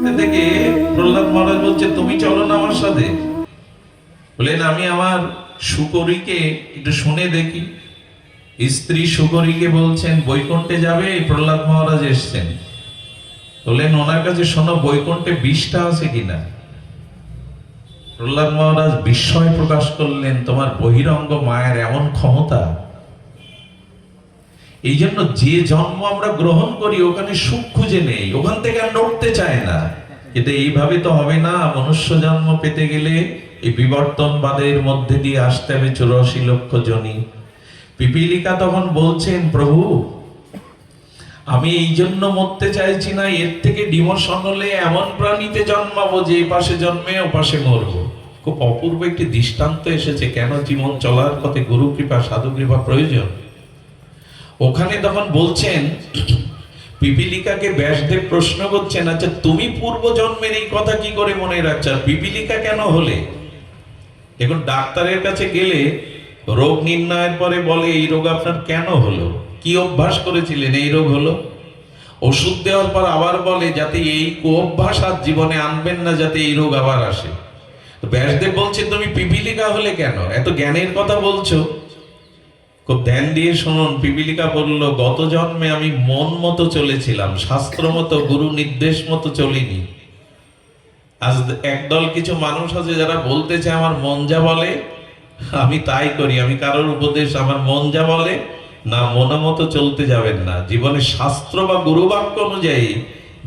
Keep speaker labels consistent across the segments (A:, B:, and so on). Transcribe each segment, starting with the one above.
A: করতে থেকে প্রহ্লাদ মহারাজ বলছে, তুমি চলো না আমার সাথে। বলেন, আমি আমার সুকরীকে একটু শুনে দেখি। স্ত্রী সুকরীকে বলছেন বৈকুণ্ঠে যাবে, প্রহ্লাদ মহারাজ এসছেন। বললেন, ওনার কাছে শোনো বৈকুণ্ঠে বিষটা আছে কিনা। প্রহ্লাদ মহারাজ বিস্ময় প্রকাশ করলেন, তোমার বহিরঙ্গ মায়ের এমন ক্ষমতা। এই জন্য যে জন্ম আমরা গ্রহণ করি ওখানে সুখ খুঁজে নেই, ওখান থেকে আর নড়তে চায় না। কিন্তু এইভাবে তো হবে না। মনুষ্য জন্ম পেতে গেলে এই বিবর্তনবাদের মধ্যে দিয়ে আসতে হবে 84 লক্ষ জনি। পিপীলিকা তখন বলছেন, প্রভু আমি এই জন্য মরতে চাইছি না, এর থেকে ডিমোশন হলে এমন প্রাণীতে জন্মাবো যে এই পাশে জন্মে ও পাশে মরবো। খুব অপূর্ব একটি দৃষ্টান্ত এসেছে কেন জীবন চলার পথে গুরু কৃপা সাধু কৃপা প্রয়োজন। ওখানে তখন বলছেন, পিপীলিকাকে ব্যাসদেব প্রশ্ন করছেন, আচ্ছা তুমি পূর্ব জন্মের এই কথা কি করে মনে রাখছো, পিপীলিকা কেন হলে? এখন ডাক্তারের কাছে গেলে রোগ নির্ণয়ের পরে বলে এই রোগ আপনার কেন হলো, কি অভ্যাস করেছিলেন এই রোগ হলো। ওষুধ দেওয়ার পর আবার বলে যাতে এই অভ্যাস আর জীবনে আনবেন না, যাতে এই রোগ আবার আসে। তো ব্যাসদেব বলছে, তুমি পিপীলিকা হলে কেন, এত জ্ঞানের কথা বলছো, খুব ধ্যান দিয়ে শুনুন। পিপীলিকা বলল, গত জন্মে আমি মন মতো চলেছিলাম, শাস্ত্র মতো গুরু নির্দেশ মতো চলিনি। আজ একদল কিছু মানুষ আছে যারা বলতে চায় আমার মন যা বলে আমি তাই করি, আমি কারোর উপদেশ আমার মন যা বলে না, মন মতো চলতে যাবেন না। জীবনে শাস্ত্র বা গুরু বাক্য অনুযায়ী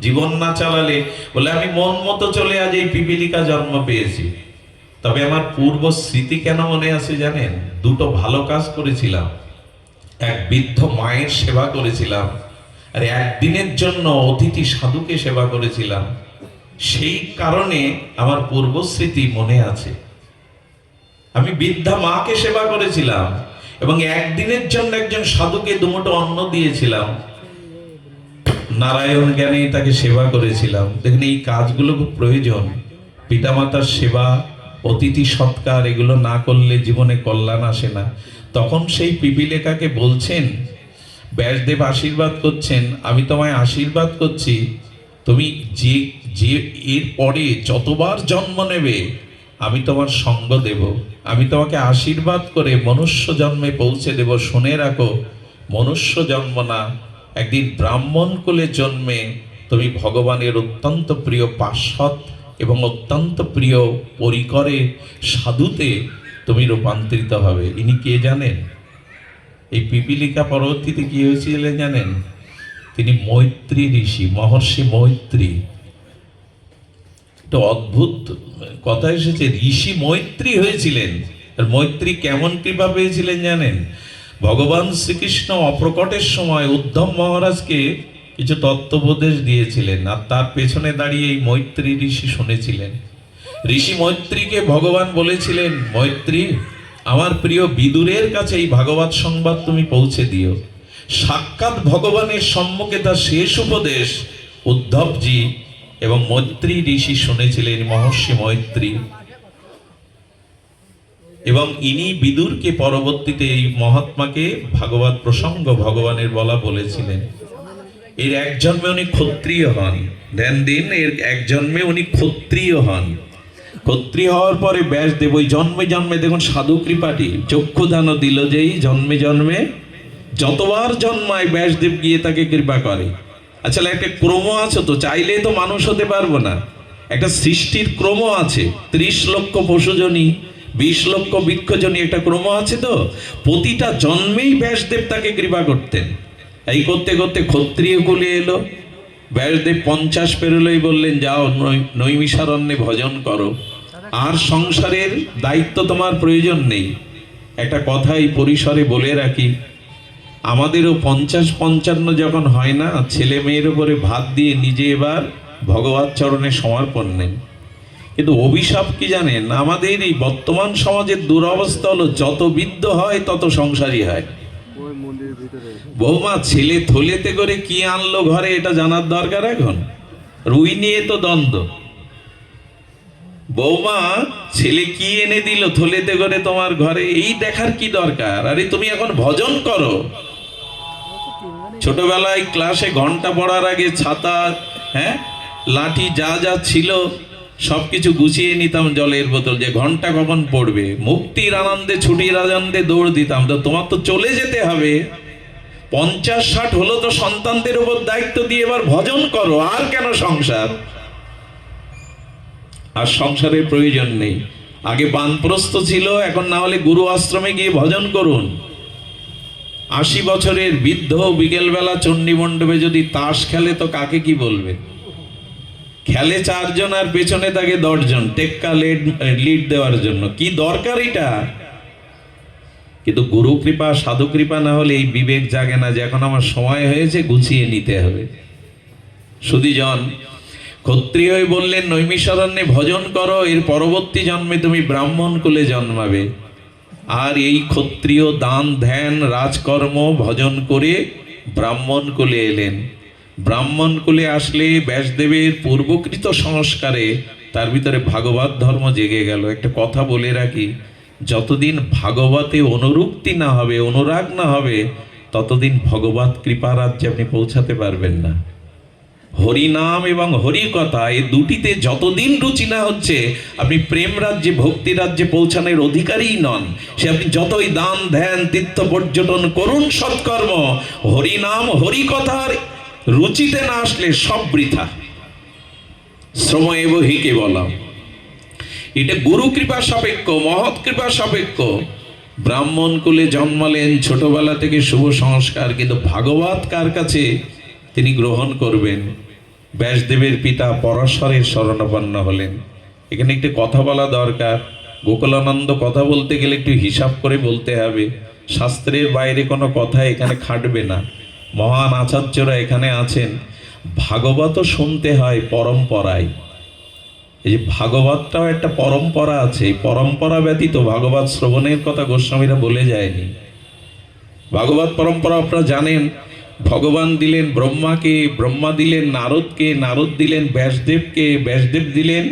A: জীবন না চালালে, বলে আমি মন মতো চলে আজ এই পিপীলিকা জন্ম পেয়েছি। তবে আমার পূর্ব স্মৃতি কেন মনে আছে জানেন? দুটো ভালো কাজ করেছিলাম, এক বৃদ্ধ মায়ের সেবা করেছিলাম, আর একদিনের জন্য অতিথি সাধুকে সেবা করেছিলাম। সেই কারণে আমার পূর্ব স্মৃতি মনে আছে। আমি বৃদ্ধা মাকে সেবা করেছিলাম এবং একদিনের জন্য একজন সাধুকে দুমুঠো অন্ন দিয়েছিলাম, নারায়ণ জ্ঞানে তাকে সেবা করেছিলাম। দেখুন, এই কাজগুলো খুব প্রয়োজন। পিতামাতার সেবা, অতিথি সৎকার, এগুলো না করলে জীবনে কল্যাণ আসে না। তখন সেই পিপীলিকাকে বলছেন, ব্যাসদেব আশীর্বাদ করছেন, আমি তোমায় আশীর্বাদ করছি, তুমি যে যে এর পরে যতবার জন্ম নেবে আমি তোমার সঙ্গ দেব, আমি তোমাকে আশীর্বাদ করে মনুষ্য জন্মে পৌঁছে দেব। শুনে রাখো, মনুষ্য জন্ম না, একদিন ব্রাহ্মণ কুলে জন্মে তুমি ভগবানের অত্যন্ত প্রিয় পার্ষদ এবং অত্যন্ত প্রিয় পরিকরে সাধুতে তুমি রূপান্তরিত হবে। ইনি কে জানেন? এই পিপীলিকা পরবর্তীতে কি হয়েছিলেন জানেন? তিনি মৈত্রী ঋষি, মহর্ষি মৈত্রী। একটা অদ্ভুত কথা এসেছে, ঋষি মৈত্রী হয়েছিলেন। আর মৈত্রী কেমন কৃপা পেয়েছিলেন জানেন? ভগবান শ্রীকৃষ্ণ অপ্রকটের সময় উদ্ধব মহারাজকে কিছু তত্ত্বোপদেশ দিয়েছিলেন, আর তার পেছনে দাঁড়িয়ে এই মৈত্রী ঋষি শুনেছিলেন। ঋষি মৈত্রীকে ভগবান বলেছিলেন, মৈত্রী আমার প্রিয় বিদুরের কাছে এই ভাগবত সংবাদ তুমি পৌঁছে দিও। সাক্ষাৎ ভগবানের সম্মুখে তার শেষ উপদেশ উদ্ধবজি এবং মৈত্রী ঋষি শুনেছিলেন, মহর্ষি মৈত্রী। এবং ইনি বিদুরকে পরবর্তীতে এই মহাত্মাকে ভাগবত প্রসঙ্গ ভগবানের বলা বলেছিলেন। এর এক জন্মে উনি ক্ষত্রিয় হন, ধ্যান দিন, এর এক জন্মে উনি ক্ষত্রিয় হন। ক্ষত্রিয় হওয়ার পরে ব্যাসদেব ওই জন্মে জন্মে, দেখুন সাধু কৃপাটি, চক্ষুদানও দিল যেই জন্মে জন্মে, যতবার জন্মায় ব্যাসদেব গিয়ে তাকে কৃপা করে। আচ্ছা, একটা ক্রম আছে তো, চাইলে তো মানুষ হতে পারবো না, একটা সৃষ্টির ক্রম আছে। 30 লক্ষ পশুজনী, 20 লক্ষ বৃক্ষজনী, একটা ক্রম আছে তো। প্রতিটা জন্মেই ব্যাসদেব তাকে কৃপা করতেন। এই করতে করতে ক্ষত্রিয় কুলে এলো। ব্যাসদেব 50 পেরোলেই বললেন, যাও নৈমিষারণ্যে ভজন করো, আর সংসারের দায়িত্ব তোমার প্রয়োজন নেই। একটা কথা এই পরিসরে বলে রাখি, আমাদেরও 50-55 যখন হয় না, ছেলে মেয়ের উপরে ভাত দিয়ে নিজে এবার ভগবত চরণে সমর্পণ নেন। কিন্তু অভিশাপ কি জানেন? আমাদের এই বর্তমান সমাজের দুরবস্থা হলো, যত বৃদ্ধ হয় তত সংসারী হয়। বৌমা ছেলে থলেতে করে কি আনলো ঘরে, এটা জানার দরকার এখন? রুই নিয়ে তো দ্বন্দ্ব। বৌমা ছেলে কি এনে দিল থলেতে করে তোমার ঘরে, এই দেখার কি দরকার? আরে তুমি এখন ভজন করো। ছোটবেলায় ক্লাসে ঘন্টা পড়ার আগে ছাতা, লাঠি যা যা ছিল সবকিছু গুছিয়ে নিতাম, জলের বোতল, যে ঘন্টা কখন পড়বে, মুক্তির আনন্দে ছুটির আনন্দে দৌড় দিতাম। তো তোমার তো চলে যেতে হবে, 50-60 হলো তো সন্তানদের উপর দায়িত্ব দিয়ে এবার ভজন করো, আর কেন সংসার? আর সংসারের প্রয়োজন নেই। আগে বানপ্রস্থ ছিল, এখন না হলে গুরু আশ্রমে গিয়ে ভজন করুন। 80 বছরের বৃদ্ধ বিকেলবেলা চণ্ডী মণ্ডপে যদি তাস খেলে তো কাকে কি বলবে? খেলে 4 জন আর পেছনে থাকে 10 জন টেক্কা লিড দেওয়ার জন্য। কি দরকার এটা? কিন্তু গুরু কৃপা সাধু কৃপা না হলে এই বিবেক জাগে না যে এখন আমার সময় হয়েছে, গুছিয়ে নিতে হবে। সুধীজন, ক্ষত্রিয় বললেন নৈমিষারণ্যে ভজন করো, এর পরবর্তী জন্মে তুমি ব্রাহ্মণ কুলে জন্মাবে। আর এই ক্ষত্রিয় দান ধ্যান রাজকর্ম ভজন করে ব্রাহ্মণ কুলে এলেন। ব্রাহ্মণ কুলে আসলে ব্যাসদেবের পূর্বকৃত সংস্কারে তার ভিতরে ভাগবত ধর্ম জেগে গেল। একটা কথা বলে রাখি, যতদিন ভাগবতে অনুরক্তি না হবে, অনুরাগ না হবে, ততদিন ভগবত কৃপা রাজ্যে আপনি পৌঁছাতে পারবেন না। হরিনাম এবং হরি কথা, এই দুটিতে যতদিন রুচি না হচ্ছে, আপনি প্রেম রাজ্যে ভক্তি রাজ্যে পৌঁছানোর অধিকারীই নন। সে আপনি যতই দান ধ্যান তীর্থ পর্যটন করুন, সৎকর্ম, হরিনাম হরি কথার রুচিতে না আসলে সব বৃথা। শ্রম এব হি কেবলম। এটা গুরু কৃপা সাপেক্ষ, মহৎ কৃপা সাপেক্ষ। ব্রাহ্মণ কুলে জন্মালেন, ছোটবেলা থেকে শুভ সংস্কার, কিন্তু ভাগবত কার কাছে তিনি গ্রহণ করবেন? ব্যাসদেবের পিতা পরাশরের শরণাপন্ন হলেন। এখানে একটি কথা বলা দরকার। গোকুলানন্দ কথা বলতে গেলে একটু হিসাব করে বলতে হবে। শাস্ত্রের বাইরে কোনো কথা এখানে খাটবে না। মহান আচার্যরা এখানে আছেন। ভাগবতও শুনতে হয় পরম্পরায়। এই যে ভাগবতটাও একটা পরম্পরা আছে, এই পরম্পরা ব্যতীত ভাগবত শ্রবণের কথা গোস্বামীরা বলে যায়নি। ভাগবত পরম্পরা আপনারা জানেন, ভগবান দিলেন ব্রহ্মাকে, ব্রহ্মা দিলেন নারদকে, নারদ দিলেন ব্যাসদেবকে, ব্যাসদেব দিলেন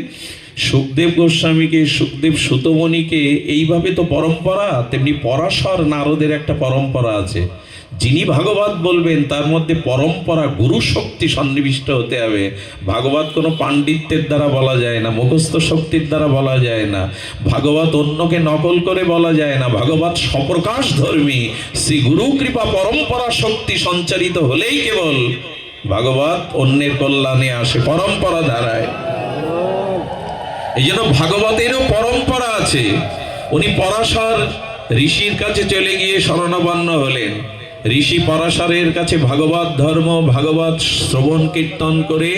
A: সুখদেব গোস্বামীকে, সুখদেব সুতমণিকে। এইভাবে তো পরম্পরা। তেমনি পরাশর নারদের একটা পরম্পরা আছে। যিনি ভাগবত বলবেন তার মধ্যে পরম্পরা গুরু শক্তি সন্নিবিষ্ট হতে হবে। ভাগবত কোনো পাণ্ডিত্যের দ্বারা বলা যায় না, মুখস্থ শক্তির দ্বারা বলা যায় না, ভাগবত অন্যকে নকল করে বলা যায় না। ভাগবত স্বপ্রকাশ ধর্মী, শ্রী গুরু কৃপা পরম্পরা শক্তি সঞ্চারিত হলেই কেবল ভাগবত অন্যের কল্যাণে আসে, পরম্পরা ধারায়। এই জন্য ভাগবতেরও পরম্পরা আছে। উনি পরাশর ঋষির কাছে চলে গিয়ে শরণাপন্ন হলেন। ঋষি পরাশরের কাছে ভাগবত ধর্ম, ভাগবত শ্রবণ কীর্তন করে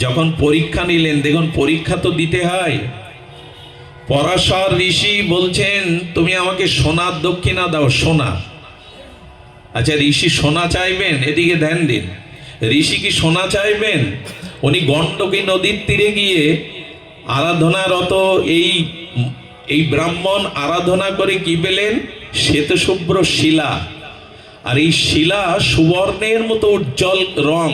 A: যখন পরীক্ষা নিলেন, দেখুন পরীক্ষা তো দিতে হয়। পরাশর ঋষি বলছেন তুমি আমাকে সোনার দক্ষিণা দাও, সোনা। আচ্ছা, ঋষি সোনা চাইবেন? এদিকে ধ্যান দিন। ঋষি কি সোনা চাইবেন? উনি গণ্ডকী নদীর তীরে গিয়ে আরাধনারত এই ব্রাহ্মণ আরাধনা করে কি পেলেন? শ্বেতশুভ্র শিলা। আর এই শিলা সুবর্ণের মতো উজ্জ্বল রং,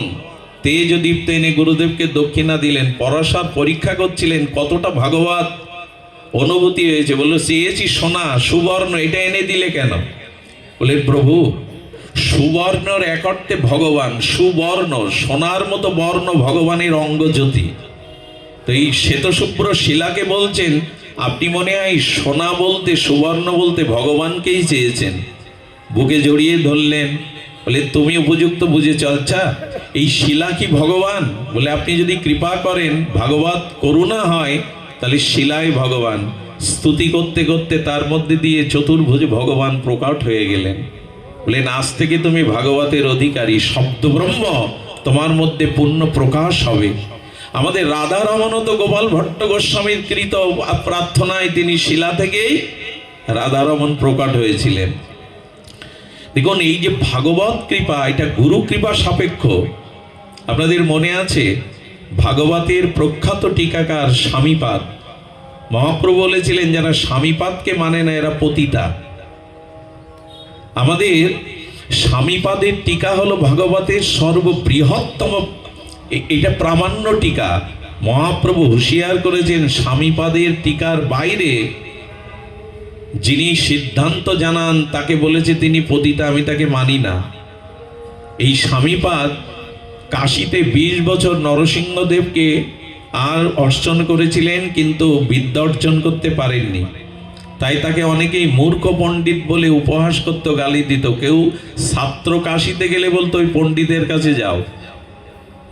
A: তেজদীপ্ত এনে গুরুদেবকে দক্ষিণা দিলেন। পরাশর পরীক্ষা করছিলেন কতটা ভাগবত অনুভূতি হয়েছে। বললো চেয়েছি সোনা, সুবর্ণ, এটা এনে দিলে কেন? বলে প্রভু, সুবর্ণর এক অর্থে ভগবান, সুবর্ণ সোনার মতো বর্ণ ভগবানের অঙ্গজ্যোতি। তো এই শ্বেতশুভ্র শিলাকে বলছেন আপনি মনে হয় সোনা বলতে, সুবর্ণ বলতে ভগবানকেই চেয়েছেন। বুকে জড়িয়ে ধরলেন, বলে তুমি উপযুক্ত বুঝেছ। আচ্ছা, এই শিলা কি ভগবান? বলে আপনি যদি কৃপা করেন, ভাগবত করুণা হয়, তাহলে শিলাই ভগবান। স্তুতি করতে করতে তার মধ্যে দিয়ে চতুর্ভুজ ভগবান প্রকট হয়ে গেলেন। বলেন আজ থেকে তুমি ভাগবতের অধিকারী, শব্দ ব্রহ্ম তোমার মধ্যে পূর্ণ প্রকাশ হবে। আমাদের রাধারমণ তো গোপাল ভট্ট গোস্বামীর কৃত প্রার্থনায় তিনি শিলা থেকেই রাধারমণ প্রকট হয়েছিলেন। দেখুন, এই যে ভাগবত কৃপা, এটা গুরু কৃপা সাপেক্ষ। আপনাদের মনে আছে ভাগবতের প্রখ্যাত টিকাকার স্বামীপাদ মহাপ্রভু বলেছিলেন যারা স্বামীপাদকে মানে না এরা পতিতা। আমাদের স্বামীপাদের টিকা হলো ভাগবতের সর্ববৃহত্তম, এটা প্রামাণ্য টিকা। মহাপ্রভু হুঁশিয়ার করেছেন স্বামীপাদের টিকার বাইরে যিনি সিদ্ধান্ত জানান তাকে বলেছে তিনি পতিতা, আমি তাকে মানি না। এই স্বামীপাদ কাশীতে 20 বছর নরসিংহদেবকে আর অর্চন করেছিলেন, কিন্তু বিদ্যা অর্জন করতে পারেননি। তাই তাকে অনেকেই মূর্খ পণ্ডিত বলে উপহাস করত, গালি দিত। কেউ ছাত্র কাশীতে গেলে বলতো ওই পণ্ডিতের কাছে যাও।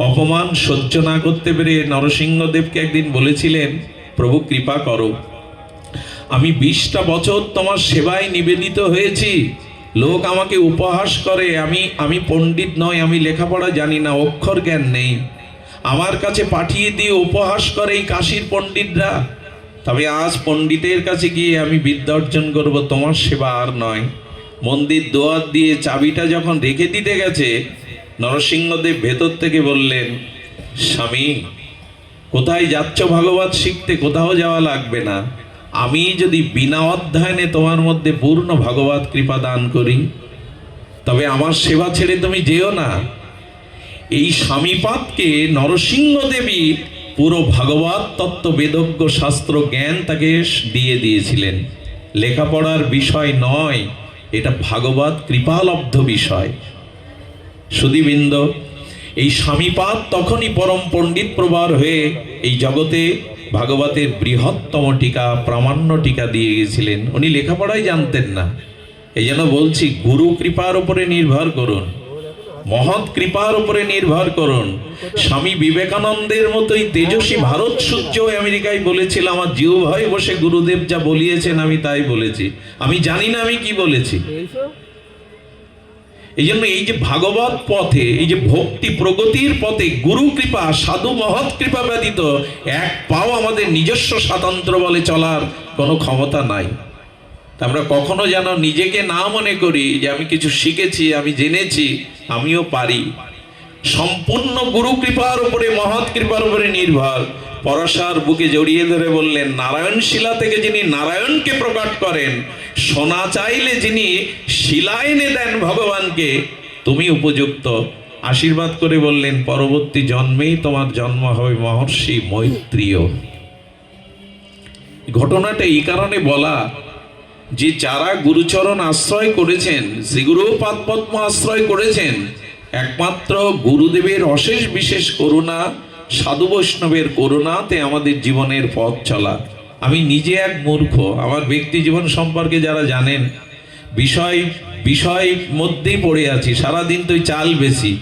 A: অপমান সহ্য না করতে পেরে নরসিংহদেবকে একদিন বলেছিলেন, প্রভু কৃপা করো, আমি 20টা বছর তোমার সেবায় নিবেদিত হয়েছি, লোক আমাকে উপহাস করে, আমি পণ্ডিত নই, আমি লেখাপড়া জানি না, অক্ষর জ্ঞান নেই, আমার কাছে পাঠিয়ে দিয়ে উপহাস করে এই কাশীর পণ্ডিতরা। তবে আজ পণ্ডিতের কাছে গিয়ে আমি বিদ্যা অর্জন করবো, তোমার সেবা আর নয়। মন্দির দুয়ার দিয়ে চাবিটা যখন রেখে দিতে গেছে, নরসিংহদেব ভেতর থেকে বললেন, স্বামী কোথায় যাচ্ছ ভাগবত শিখতে? কোথাও যাওয়া লাগবে না, আমি যদি বিনা অধ্যয়নে তোমার মধ্যে পূর্ণ ভাগবত কৃপা দান করি, তবে আমার সেবা ছেড়ে তুমি যেও না। এই স্বামীপাদকে নরসিংহদেবী পুরো ভাগবত তত্ত্ব বেদজ্ঞ শাস্ত্র জ্ঞান তাকে দিয়ে দিয়েছিলেন। লেখাপড়ার বিষয় নয়, এটা ভাগবত কৃপালব্ধ বিষয়। সুধীবৃন্দ, এই স্বামীপাদ তখনই পরম পণ্ডিত প্রবার হয়ে এই জগতে ভাগবতের বৃহত্তম টিকা, প্রামাণ্য টিকা দিয়ে গেছিলেন। উনি লেখাপড়াই জানতেন না। এই জন্য বলছি, গুরু কৃপার উপরে নির্ভর করুন, মহৎ কৃপার উপরে নির্ভর করুন। স্বামী বিবেকানন্দের মতোই তেজস্বী ভারত সূর্য আমেরিকায় বলেছিল, আমার জিউ ভাই বসে গুরুদেব যা বলিয়েছেন আমি তাই বলেছি, আমি জানি না আমি কি বলেছি। এই জন্য এই যে ভাগবত পথে, এই যে ভক্তি প্রগতির পথে গুরু কৃপা, সাধু মহৎ কৃপা ব্যতীত এক পাও আমাদের নিজস্ব স্বাতন্ত্র বলে চলার কোনো ক্ষমতা নাই। আমরা কখনো যেন নিজেকে না মনে করি যে আমি কিছু শিখেছি, আমি জেনেছি, আমিও পারি। সম্পূর্ণ গুরু কৃপার উপরে, মহৎ কৃপার উপরে নির্ভর। পরশার বুকে জড়িয়ে ধরে বললেন, নারায়ণ শিলা থেকে যিনি নারায়ণকে প্রকট করেন, সোনা চাইলে যিনি শিলা এনে দেন ভগবানকে, তুমি উপযুক্ত। আশীর্বাদ করে বললেন, পরবর্তী জন্মেই তোমার জন্ম হবে মহর্ষি মৈত্রীয়। ঘটনাটা এই কারণে বলা যে যারা গুরুচরণ আশ্রয় করেছেন, শ্রীগুরু পাদপদ্ম আশ্রয় করেছেন, একমাত্র গুরুদেবের অশেষ বিশেষ করুণা, সাধু বৈষ্ণবের করুণাতে আমাদের জীবনের পথ চলা। আমি নিজে এক মূর্খ, আমার ব্যক্তি জীবন সম্পর্কে যারা জানেন, বিষয় মধ্যেই পড়ে আছি। সারাদিন তো চাল বেশি,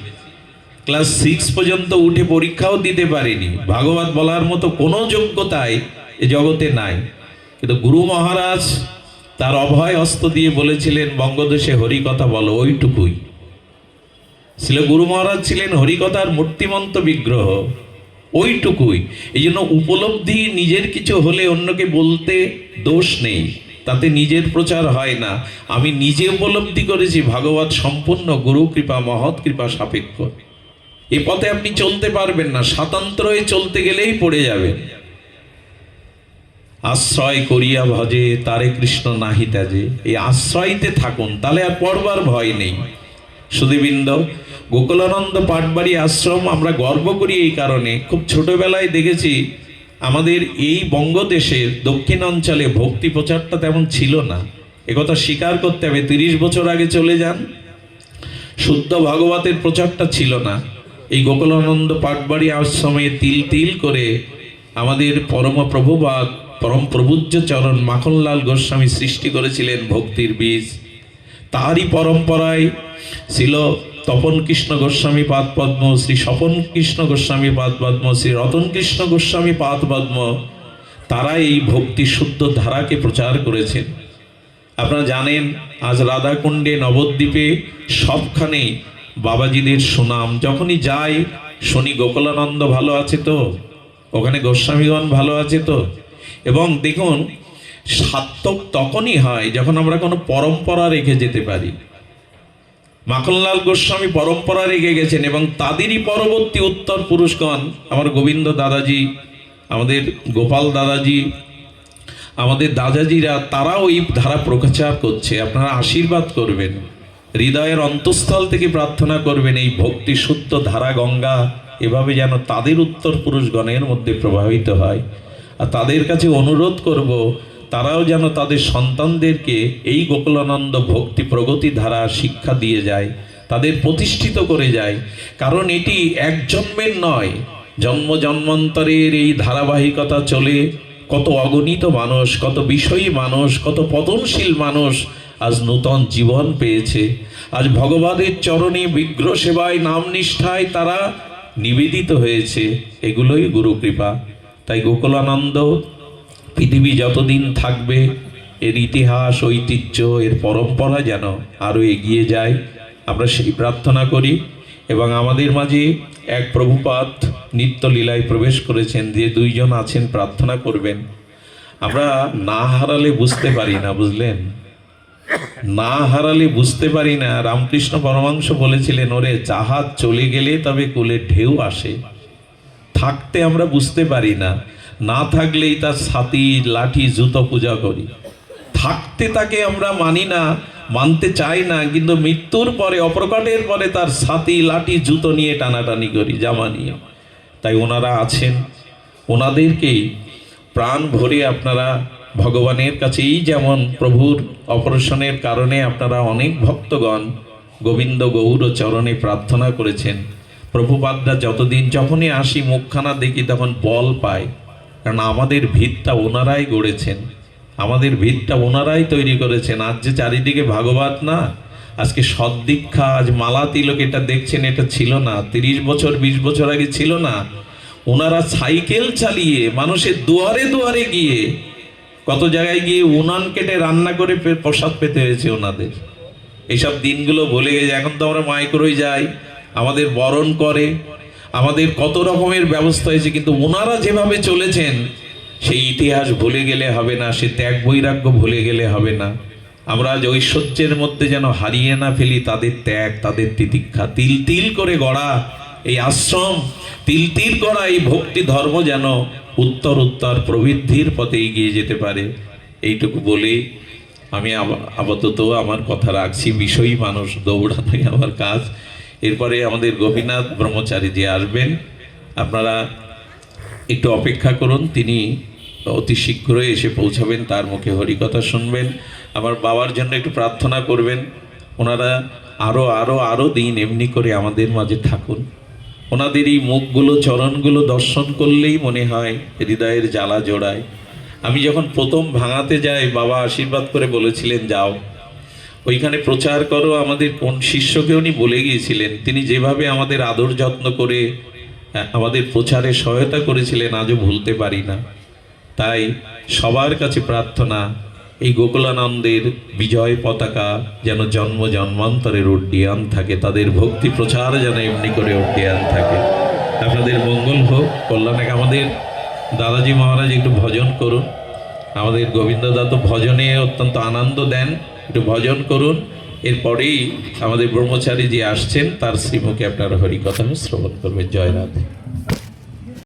A: ক্লাস 6 পর্যন্ত উঠে পরীক্ষাও দিতে পারিনি। ভাগবত বলার মতো কোনো যোগ্যতাই এ জগতে নাই। কিন্তু গুরু মহারাজ তার অভয় হস্ত দিয়ে বলেছিলেন, বঙ্গদেশে হরিকথা বলো, ওইটুকুই ছিল। গুরু মহারাজ ছিলেন হরিকথার মূর্তিমন্ত বিগ্রহ, ওইটুকুই। এই জন্য উপলব্ধি নিজের কিছু হলে অন্যকে বলতে দোষ নেই, তাতে নিজের প্রচার হয় না। আমি নিজে উপলব্ধি করেছি ভাগবত সম্পূর্ণ গুরু কৃপা, মহৎ কৃপা সাপেক্ষ। এ পথে আপনি চলতে পারবেন না, স্বাতন্ত্র হয়ে চলতে গেলেই পড়ে যাবেন। আশ্রয় করিয়া ভজে তারে কৃষ্ণ নাহি ত্যাজে, এই আশ্রয়তে থাকুন, তাহলে আর পড়বার ভয় নেই। সুধীবৃন্দ, গোকুলানন্দ পাটবাড়ি আশ্রম আমরা গর্ব করি এই কারণে, খুব ছোটবেলায় দেখেছি আমাদের এই বঙ্গদেশের দক্ষিণ অঞ্চলে ভক্তি প্রচারটা তেমন ছিল না, একথা স্বীকার করতে হবে। 30 বছর আগে চলে যান, শুদ্ধ ভাগবতের প্রচারটা ছিল না। এই গোকুলানন্দ পাটবাড়ি আশ্রমে তিল তিল করে আমাদের পরম প্রভুপাদ, পরম প্রভুজ্য চরণ মাখনলাল গোস্বামী সৃষ্টি করেছিলেন ভক্তির বীজ। তারই পরম্পরায় ছিল তপন কৃষ্ণ গোস্বামী পাদ পদ্ম, শ্রী স্বপন কৃষ্ণ গোস্বামী পাদ পদ্ম, শ্রী রতন কৃষ্ণ গোস্বামী পাদ পদ্ম। তারা এই ভক্তি শুদ্ধ ধারাকে প্রচার করেছেন। আপনারা জানেন, আজ রাধাকুণ্ডে, নবদ্বীপে সবখানে বাবাজিদের সুনাম। যখনই যাই শুনি গোকুলানন্দ ভালো আছে তো, ওখানে গোস্বামীগণ ভালো আছে তো। এবং দেখুন, সার্থক তখনই হয় যখন আমরা কোনো পরম্পরা রেখে যেতে পারি। মাখনলাল গোস্বামী পরম্পরা রেখে গেছেন, এবং তাদেরই পরবর্তী উত্তর পুরুষগণ, আমার গোবিন্দ দাদাজি, আমাদের গোপাল দাদাজি, আমাদের দাদাজিরা, তারাও এই ধারা প্রচার করছে। আপনারা আশীর্বাদ করবেন, হৃদয়ের অন্তঃস্থল থেকে প্রার্থনা করবেন, এই ভক্তি শুদ্ধ ধারা গঙ্গা এভাবে যেন তাদের উত্তর পুরুষগণের মধ্যে প্রবাহিত হয়। আর তাদের কাছে অনুরোধ করব, তারাও যেন তাদের সন্তানদেরকে এই গোকুলানন্দ ভক্তি প্রগতি ধারা শিক্ষা দিয়ে যায়। তাদের প্রতিষ্ঠিত করে যায়। কারণ এটি এক জন্মের নয়, জন্ম জন্মান্তরের এই ধারাবাহিকতা চলে। কত অগণিত মানুষ, কত বিষয়ী মানুষ, কত পতনশীল মানুষ আজ নূতন জীবন পেয়েছে। আজ ভগবানের চরণে বিগ্রহ সেবায় নাম নিষ্ঠায় তারা নিবেদিত হয়েছে। এগুলোই গুরু কৃপা। তাই গোকুলানন্দ পৃথিবী যতদিন থাকবে এর ইতিহাস, ঐতিহ্য, এর পরম্পরা যেন আরও এগিয়ে যায়, আমরা সেই প্রার্থনা করি। এবং আমাদের মাঝে এক প্রভুপাদ নিত্য লীলায় প্রবেশ করেছেন, যে দুইজন আছেন প্রার্থনা করবেন। আমরা না হারালে বুঝতে পারি না, বুঝলেন, না হারালে বুঝতে পারি না। রামকৃষ্ণ পরমহংস বলেছিলেন, ওরে জাহাজ চলে গেলে তবে কুলে ঢেউ আসে। থাকতে আমরা বুঝতে পারি না, না থাকলেই তার ছাতি লাঠি জুতো পূজা করি। থাকতে তাকে আমরা মানি না, মানতে চাই না, কিন্তু মৃত্যুর পরে, অপ্রকটের পরে তার ছাতি লাঠি জুতো নিয়ে টানাটানি করি, জামা নিয়ে। তাই ওনারা আছেন, ওনাদেরকেই প্রাণ ভরে আপনারা ভগবানের কাছে, এই যেমন প্রভুর অপারেশনের কারণে আপনারা অনেক ভক্তগণ গোবিন্দ গৌর চরণে প্রার্থনা করেছেন। প্রভুপাদরা যতদিন, যখনই আসি মুখখানা দেখি তখন বল পায়, কারণ আমাদের ভিতটা ওনারাই গড়েছেন, আমাদের ভিতটা ওনারাই তৈরি করেছেন। আজ যে চারিদিকে ভাগবত না, আজকে সদ্দীক্ষা, আজ মালা তিলক, এটা দেখছেন, এটা ছিল না 30 বছর 20 বছর আগে ছিল না। ওনারা সাইকেল চালিয়ে মানুষের দুয়ারে দুয়ারে গিয়ে, কত জায়গায় গিয়ে উনান কেটে রান্না করে প্রসাদ পেতে হয়েছে ওনাদের। এইসব দিনগুলো ভুলে গেছে। এখন তো আমরা মাইক্রোয় যাই, আমাদের বরণ করে, আমাদের কত রকমের ব্যবস্থা হয়েছে, কিন্তু ওনারা যেভাবে চলেছেন সেই ইতিহাস ভুলে গেলে হবে না, সে ত্যাগ বৈরাগ্য ভুলে গেলে হবে না। আমরা আজ ঐশ্বর্যের মধ্যে যেন হারিয়ে না ফেলি তাদের ত্যাগ, তাদের তিতিক্ষা। তিল তিল করে গড়া এই আশ্রম, তিল তিল করা এই ভক্তি ধর্ম যেন উত্তর উত্তর প্রবৃদ্ধির পথে এগিয়ে যেতে পারে। এইটুকু বলে আমি আপাতত আমার কথা রাখছি। বিষয়ী মানুষ, দৌড়াতে আমার কাজ। এরপরে আমাদের গোপীনাথ ব্রহ্মচারী যে আসবেন, আপনারা একটু অপেক্ষা করুন, তিনি অতি শীঘ্রই এসে পৌঁছাবেন, তার মুখে হরিকথা শুনবেন। আমার বাবার জন্য একটু প্রার্থনা করবেন। ওনারা আরও আরও আরও দিন এমনি করে আমাদের মাঝে থাকুন। ওনাদের এই মুখগুলো, চরণগুলো দর্শন করলেই মনে হয় হৃদয়ের জ্বালা জোড়ায়। আমি যখন প্রথম ভাঙাতে যাই, বাবা আশীর্বাদ করে বলেছিলেন, যাও ওইখানে প্রচার করো। আমাদের কোন শিষ্যকে উনি বলে গিয়েছিলেন, তিনি যেভাবে আমাদের আদর যত্ন করে আমাদের প্রচারে সহায়তা করেছিলেন, আজও ভুলতে পারি না। তাই সবার কাছে প্রার্থনা, এই গোকুলানন্দের বিজয় পতাকা যেন জন্ম জন্মান্তরের উড্ডীয়ান থাকে, তাদের ভক্তি প্রচার যেন এমনি করে উড্ডীয়ান থাকে। আপনাদের মঙ্গল হোক, কল্যাণ। আমাদের দাদাজি মহারাজ একটু ভজন করুন। আমাদের গোবিন্দ দা তো ভজনে অত্যন্ত আনন্দ দেন, একটু ভজন করুন। এরপরেই আমাদের ব্রহ্মচারী যে আসছেন, তার শ্রীমুখে আপনারা হরিকথা শ্রবণ করবেন। জয় রাধে।